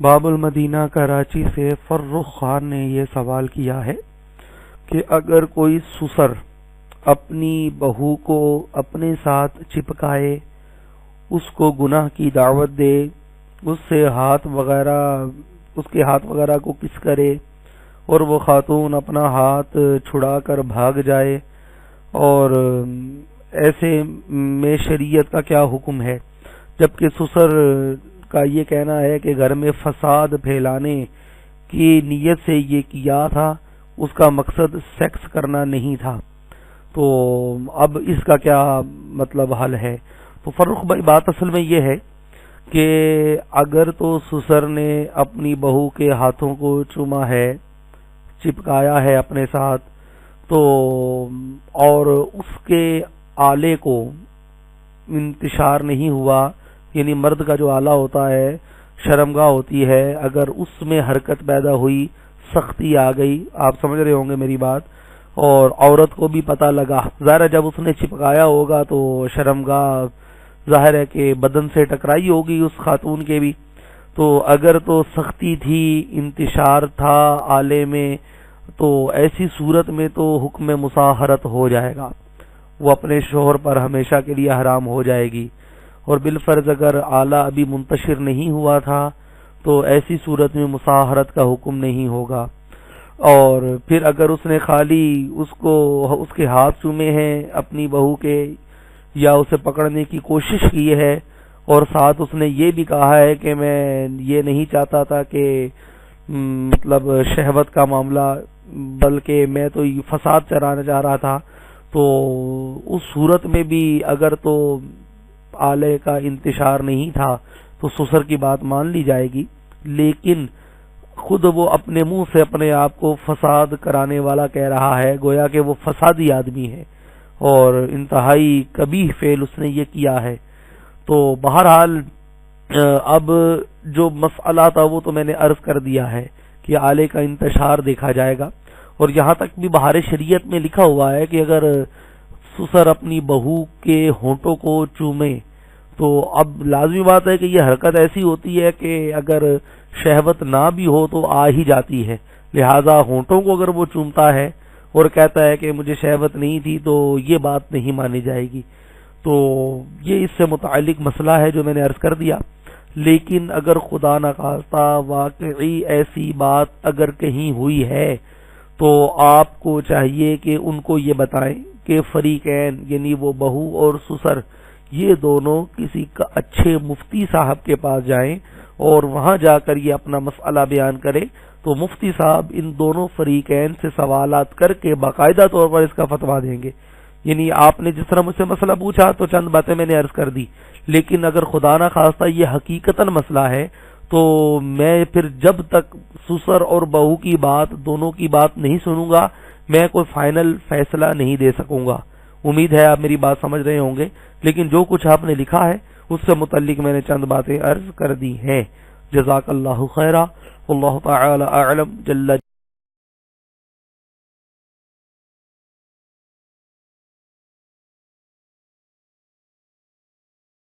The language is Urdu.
باب المدینہ کراچی سے فرخ خان نے یہ سوال کیا ہے کہ اگر کوئی سسر اپنی بہو کو اپنے ساتھ چپکائے، اس کو گناہ کی دعوت دے، اس کے ہاتھ وغیرہ کو کس کرے اور وہ خاتون اپنا ہاتھ چھڑا کر بھاگ جائے، اور ایسے میں شریعت کا کیا حکم ہے؟ جبکہ سسر کا یہ کہنا ہے کہ گھر میں فساد پھیلانے کی نیت سے یہ کیا تھا، اس کا مقصد سیکس کرنا نہیں تھا، تو اب اس کا کیا مطلب حل ہے؟ تو فرخ بھائی، بات اصل میں یہ ہے کہ اگر تو سسر نے اپنی بہو کے ہاتھوں کو چوما ہے، چپکایا ہے اپنے ساتھ، تو اور اس کے آلے کو انتشار نہیں ہوا، یعنی مرد کا جو آلہ ہوتا ہے، شرمگاہ ہوتی ہے، اگر اس میں حرکت پیدا ہوئی، سختی آ گئی، آپ سمجھ رہے ہوں گے میری بات، اور عورت کو بھی پتہ لگا، ظاہر ہے جب اس نے چپکایا ہوگا تو شرمگاہ ظاہر ہے کہ بدن سے ٹکرائی ہوگی اس خاتون کے بھی، تو اگر تو سختی تھی، انتشار تھا آلے میں، تو ایسی صورت میں تو حکم مصاہرت ہو جائے گا، وہ اپنے شوہر پر ہمیشہ کے لیے حرام ہو جائے گی، اور بالفرض اگر آلہ ابھی منتشر نہیں ہوا تھا تو ایسی صورت میں مصاہرت کا حکم نہیں ہوگا۔ اور پھر اگر اس نے خالی اس کے ہاتھ چومے ہیں اپنی بہو کے، یا اسے پکڑنے کی کوشش کی ہے، اور ساتھ اس نے یہ بھی کہا ہے کہ میں یہ نہیں چاہتا تھا کہ مطلب شہوت کا معاملہ، بلکہ میں تو فساد چرانا چاہ رہا تھا، تو اس صورت میں بھی اگر تو آلے کا انتشار نہیں تھا تو سسر کی بات مان لی جائے گی، لیکن خود وہ اپنے منہ سے اپنے آپ کو فساد کرانے والا کہہ رہا ہے، گویا کہ وہ فسادی آدمی ہے اور انتہائی قبیح فعل اس نے یہ کیا ہے۔ تو بہرحال اب جو مسئلہ تھا وہ تو میں نے عرض کر دیا ہے کہ آلے کا انتشار دیکھا جائے گا، اور یہاں تک بھی بہار شریعت میں لکھا ہوا ہے کہ اگر سسر اپنی بہو کے ہونٹوں کو چومے تو اب لازمی بات ہے کہ یہ حرکت ایسی ہوتی ہے کہ اگر شہوت نہ بھی ہو تو آ ہی جاتی ہے، لہذا ہونٹوں کو اگر وہ چومتا ہے اور کہتا ہے کہ مجھے شہوت نہیں تھی تو یہ بات نہیں مانی جائے گی۔ تو یہ اس سے متعلق مسئلہ ہے جو میں نے عرض کر دیا، لیکن اگر خدا نخواستہ واقعی ایسی بات اگر کہیں ہوئی ہے تو آپ کو چاہیے کہ ان کو یہ بتائیں کہ فریقین یعنی وہ بہو اور سسر یہ دونوں کسی کا اچھے مفتی صاحب کے پاس جائیں اور وہاں جا کر یہ اپنا مسئلہ بیان کریں، تو مفتی صاحب ان دونوں فریقین سے سوالات کر کے باقاعدہ طور پر اس کا فتویٰ دیں گے۔ یعنی آپ نے جس طرح مجھ سے مسئلہ پوچھا تو چند باتیں میں نے عرض کر دی، لیکن اگر خدا نہ خواستہ یہ حقیقتاً مسئلہ ہے تو میں پھر جب تک سسر اور بہو کی بات دونوں کی بات نہیں سنوں گا میں کوئی فائنل فیصلہ نہیں دے سکوں گا۔ امید ہے آپ میری بات سمجھ رہے ہوں گے، لیکن جو کچھ آپ نے لکھا ہے اس سے متعلق میں نے چند باتیں عرض کر دی ہیں۔ جزاک اللہ خیرہ، واللہ تعالی اعلم جل